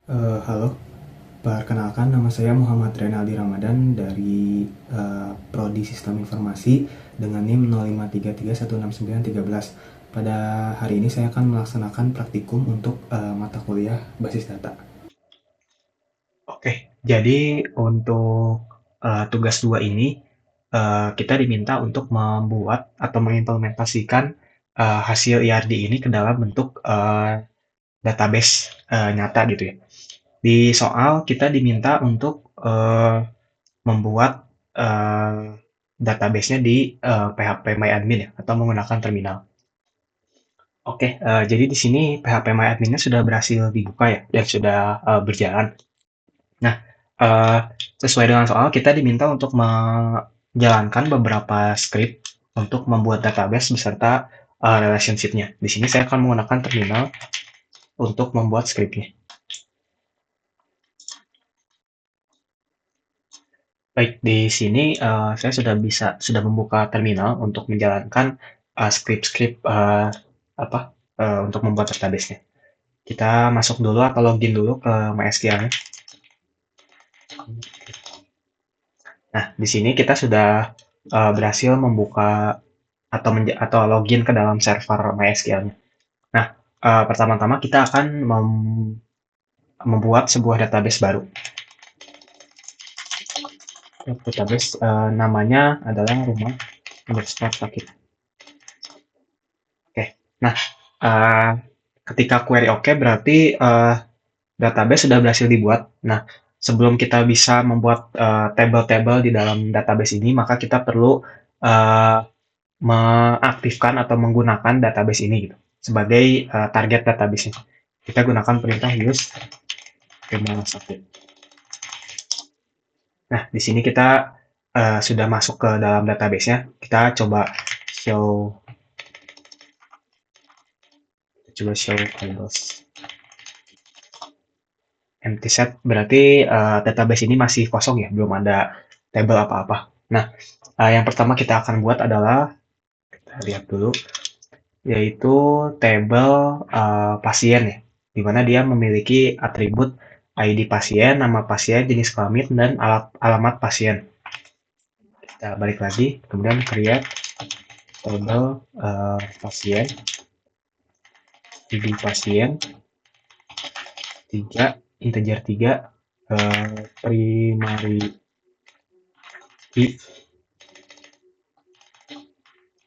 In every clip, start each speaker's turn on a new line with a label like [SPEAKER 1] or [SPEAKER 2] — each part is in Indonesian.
[SPEAKER 1] Halo, perkenalkan nama saya Muhammad Renaldi Ramadan dari Prodi Sistem Informasi dengan NIM 0533169113. Pada hari ini saya akan melaksanakan praktikum untuk mata kuliah basis data.
[SPEAKER 2] Oke, jadi untuk tugas 2 ini kita diminta untuk membuat atau mengimplementasikan hasil IRD ini ke dalam bentuk database nyata gitu ya. Di soal kita diminta untuk membuat database-nya di PHP MyAdmin ya, atau menggunakan terminal. Oke, jadi di sini PHP MyAdmin-nya sudah berhasil dibuka ya, dan sudah berjalan. Nah, eee, sesuai dengan soal kita diminta untuk menjalankan beberapa script untuk membuat database beserta, relationship-nya. Di sini saya akan menggunakan terminal untuk membuat script-nya. Baik, di sini, saya sudah membuka terminal untuk menjalankan, script-script, apa, untuk membuat database-nya. Kita masuk dulu atau login dulu ke MySQL-nya. Nah, di sini kita sudah, berhasil membuka atau login ke dalam server MySQL-nya. Nah, pertama-tama kita akan membuat sebuah database baru. Database namanya adalah rumah underscore sakit. Oke, nah eh, ketika query oke berarti database sudah berhasil dibuat. Nah, sebelum kita bisa membuat table-table di dalam database ini, maka kita perlu eh, mengaktifkan atau menggunakan database ini gitu sebagai target database-nya. Kita gunakan perintah use rumah sakit. Nah, di sini kita sudah masuk ke dalam database-nya. Kita show show tables. Empty set berarti database ini masih kosong ya, belum ada table apa-apa. Nah, yang pertama kita akan buat adalah kita lihat dulu, yaitu table pasien ya, di mana dia memiliki atribut ID pasien, nama pasien, jenis kelamin, dan alamat pasien. Kita balik lagi, kemudian create table pasien, ID pasien, 3 integer 3 primary key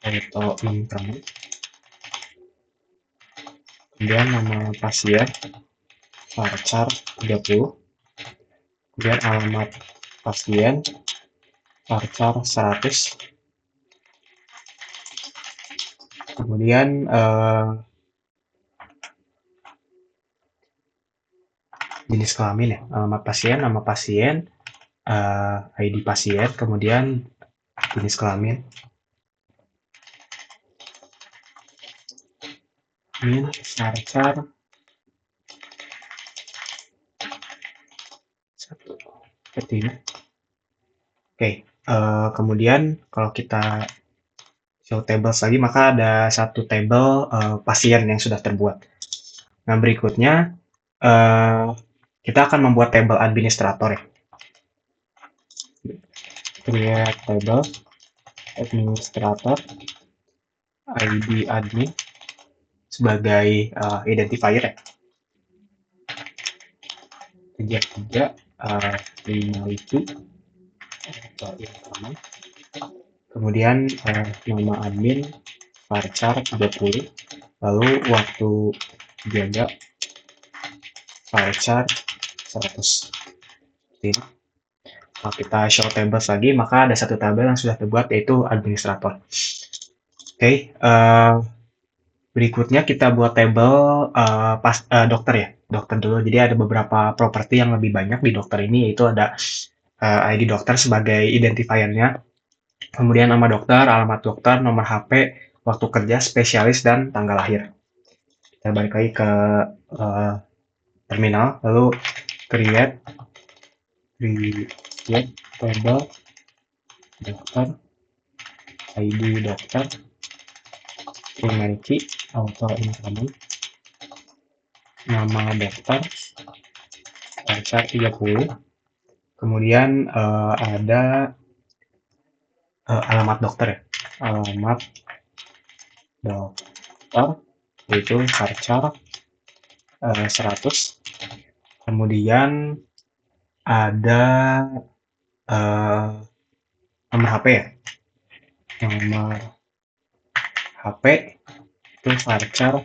[SPEAKER 2] atau income, kemudian nama pasien, varchar 30, kemudian alamat pasien, varchar 100, kemudian jenis kelamin ya, alamat pasien, nama pasien, ID pasien, kemudian jenis kelamin, min, varchar 1, seperti ini. Oke, kemudian kalau kita show tables lagi, maka ada satu table pasien yang sudah terbuat. Nah, berikutnya eh, kita akan membuat table administrator ya. Create table administrator ID admin sebagai identifier ya. Kejar 3 itu atau increment. Kemudian nama admin varchar 30, lalu waktu jaga varchar 100. Ini. Kalau kita show tables lagi, maka ada satu tabel yang sudah terbuat yaitu administrator. Oke, berikutnya kita buat tabel dokter ya, dokter dulu. Jadi ada beberapa properti yang lebih banyak di dokter ini, yaitu ada ID dokter sebagai identifiernya, kemudian nama dokter, alamat dokter, nomor HP, waktu kerja, spesialis, dan tanggal lahir. Kita balik lagi ke uh, terminal, lalu create table dokter, ID dokter, primary key, auto increment, nama dokter, Varchar 30. Kemudian ada alamat dokter ya. Alamat dokter yaitu Varchar 100. Kemudian ada nomor HP ya. Nomor HP itu Varchar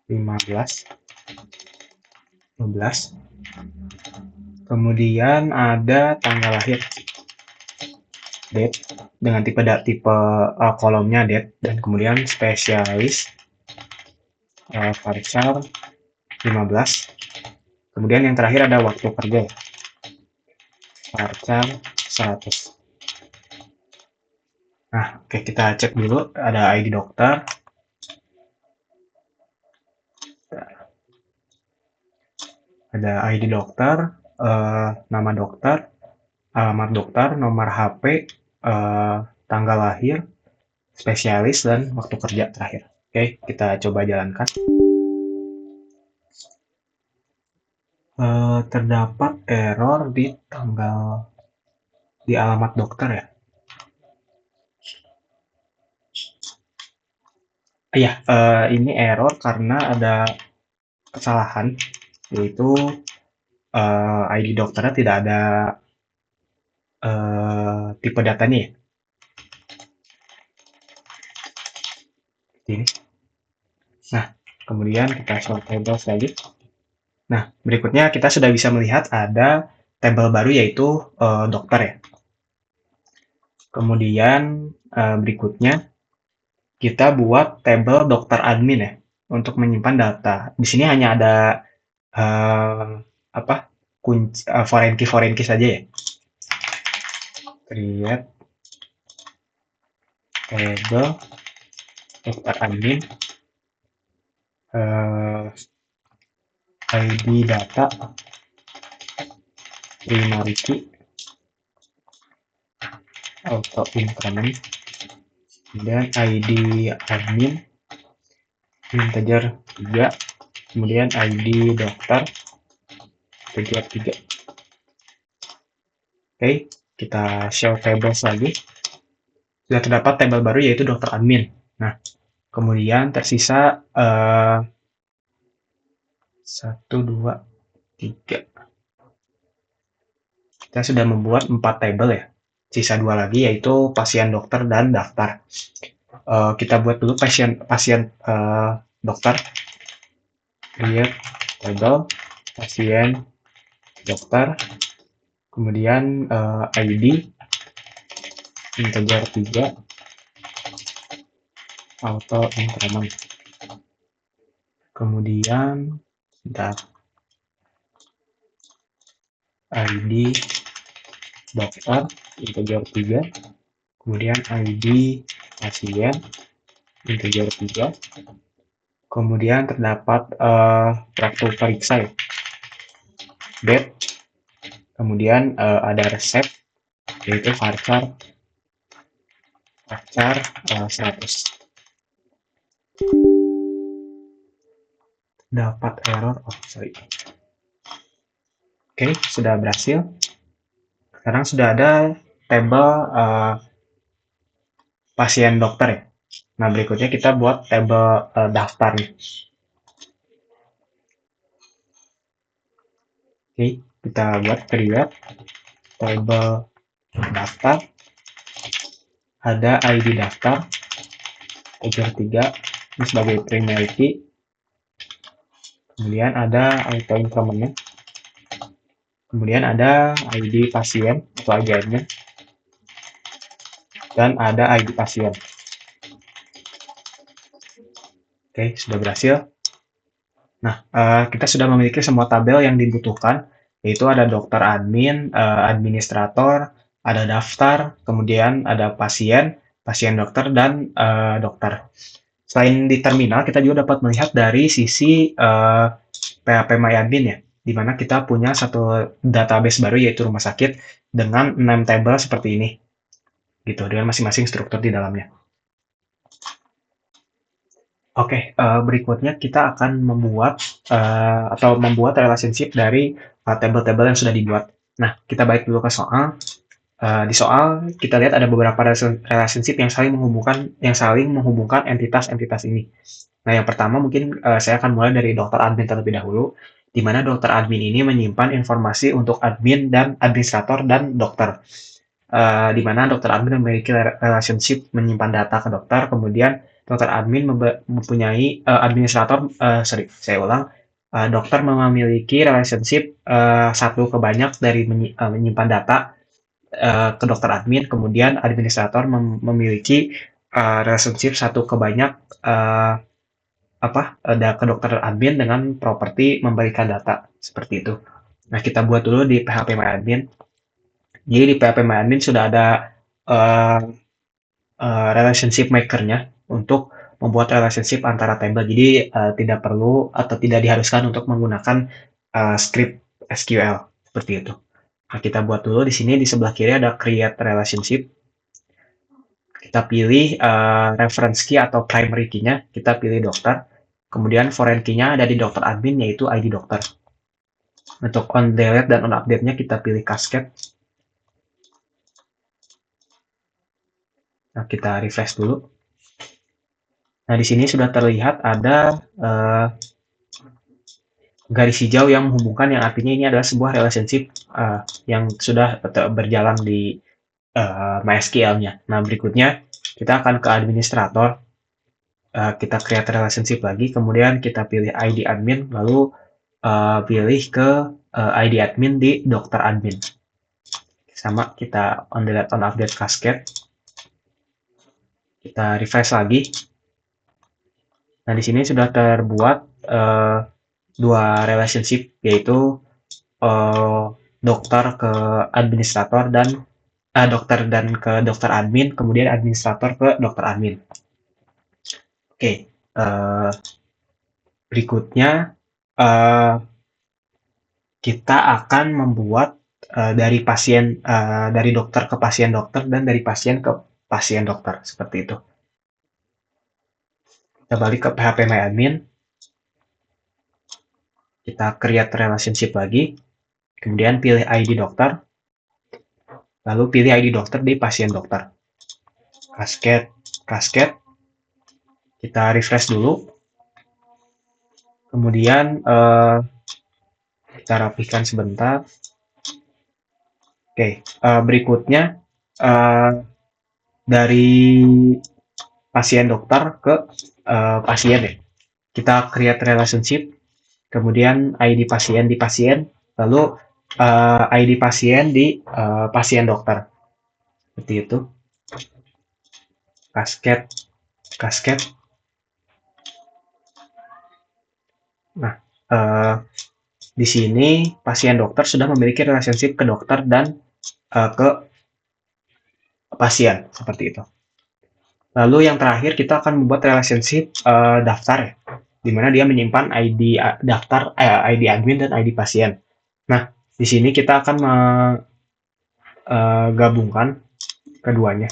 [SPEAKER 2] 15. Kemudian ada tanggal lahir, date, dengan tipe kolomnya date, dan kemudian spesialis Varchar 15. Kemudian yang terakhir ada waktu kerja, Varchar 100. Nah, oke, kita cek dulu, ada ID dokter. Ada ID dokter, nama dokter, alamat dokter, nomor HP, tanggal lahir, spesialis, dan waktu kerja terakhir. Oke, kita coba jalankan. Terdapat error di alamat dokter ya. Iya, ini error karena ada kesalahan, yaitu ID dokternya tidak ada tipe datanya ya. Ini. Nah, kemudian kita show table lagi. Nah, berikutnya kita sudah bisa melihat ada tabel baru yaitu dokter ya. Kemudian berikutnya kita buat tabel dokter admin ya untuk menyimpan data. Di sini hanya ada kunci foreign key saja ya. Create table dokter admin, ID data primary key, auto increment, kemudian ID admin integer 3, kemudian ID dokter integer 3. Oke, kita show tables lagi. Sudah terdapat tabel baru yaitu dokter admin. Nah, kemudian tersisa 1, 2, 3. Kita sudah membuat 4 tabel ya. Sisa 2 lagi yaitu pasien dokter dan daftar. Kita buat dulu pasien dokter. Create table pasien dokter. Kemudian ID integer 3, auto increment. Kemudian ID dokter integer 3, kemudian ID pasien integer 3, kemudian terdapat waktu periksa ya, date, kemudian ada resep yaitu Varchar 100. Dapat error, Oke, sudah berhasil. Sekarang sudah ada tabel pasien dokter ya. Nah, berikutnya kita buat tabel daftar nih. Oke, kita buat create tabel daftar. Ada ID daftar integer 3 ini sebagai primary key. Kemudian ada auto increment-nya. Kemudian ada ID pasien atau ID admin. Dan ada ID pasien. Oke, sudah berhasil. Nah, kita sudah memiliki semua tabel yang dibutuhkan, yaitu ada dokter admin, administrator, ada daftar, kemudian ada pasien, pasien dokter, dan dokter. Selain di terminal, kita juga dapat melihat dari sisi PHP MyAdmin ya, di mana kita punya satu database baru yaitu rumah sakit dengan 6 tabel seperti ini, gitu, dengan masing-masing struktur di dalamnya. Oke, berikutnya kita akan membuat relationship dari tabel-tabel yang sudah dibuat. Nah, kita balik dulu ke soal. Di soal kita lihat ada beberapa relationship yang saling menghubungkan entitas-entitas ini. Nah, yang pertama mungkin saya akan mulai dari dokter admin terlebih dahulu, di mana dokter admin ini menyimpan informasi untuk admin dan administrator dan dokter. Di mana dokter admin memiliki relationship menyimpan data ke dokter, kemudian dokter admin mempunyai administrator, sorry, saya ulang, dokter memiliki relationship satu ke banyak dari menyimpan data ke dokter admin, kemudian administrator memiliki relationship satu ke banyak uh, ke dokter admin dengan properti memberikan data seperti itu. Nah, kita buat dulu di PHP MyAdmin. Jadi di PHP MyAdmin sudah ada uh, relationship maker-nya untuk membuat relationship antara table. Jadi tidak perlu atau tidak diharuskan untuk menggunakan script SQL seperti itu. Nah, kita buat dulu di sini di sebelah kiri ada create relationship. Kita pilih reference key atau primary key-nya, kita pilih dokter. Kemudian foreign key-nya ada di dokter admin yaitu ID dokter. Untuk on delete dan on update-nya kita pilih cascade. Nah, kita refresh dulu. Nah, di sini sudah terlihat ada garis hijau yang menghubungkan, yang artinya ini adalah sebuah relationship yang sudah berjalan di MySQL-nya. Nah, berikutnya kita akan ke administrator. Kita create relationship lagi, kemudian kita pilih ID admin, lalu pilih ke ID admin di dokter admin. Sama, kita on delete on update cascade. Kita refresh lagi. Nah, di sini sudah terbuat dua relationship, yaitu dokter ke administrator dan dokter dan ke dokter admin, kemudian administrator ke dokter admin. Oke, berikutnya kita akan membuat dari dokter ke pasien dokter dan dari pasien ke pasien dokter seperti itu. Kita balik ke PHP MyAdmin, kita create relationship lagi, kemudian pilih ID dokter, lalu pilih ID dokter di pasien dokter. Cascade. Kita refresh dulu. Kemudian kita rapikan sebentar. Oke, berikutnya dari pasien dokter ke pasien ya. Kita create relationship, kemudian ID pasien di pasien, lalu ID pasien di pasien dokter. Seperti itu. Cascade. Nah, di sini pasien dokter sudah memiliki relationship ke dokter dan ke pasien, seperti itu. Lalu yang terakhir kita akan membuat relationship daftar ya, di mana dia menyimpan ID daftar, ID admin dan ID pasien. Nah, di sini kita akan menggabungkan keduanya.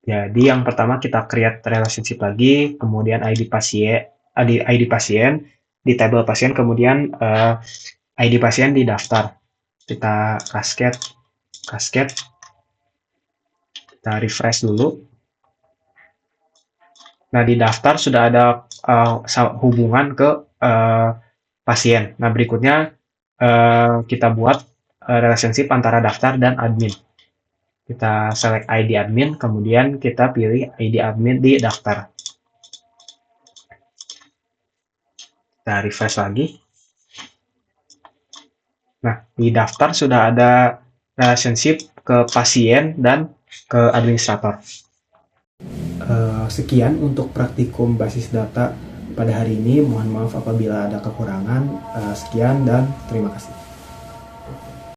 [SPEAKER 2] Jadi yang pertama kita create relationship lagi, kemudian ID pasien di table pasien, kemudian ID pasien di daftar. Kita cascade. Kita refresh dulu. Nah, di daftar sudah ada hubungan ke pasien. Nah, berikutnya kita buat relationship antara daftar dan admin. Kita select ID admin, kemudian kita pilih ID admin di daftar. Kita refresh lagi. Nah, di daftar sudah ada relationship ke pasien dan ke administrator.
[SPEAKER 1] Sekian untuk praktikum basis data pada hari ini. Mohon maaf apabila ada kekurangan. Sekian dan terima kasih.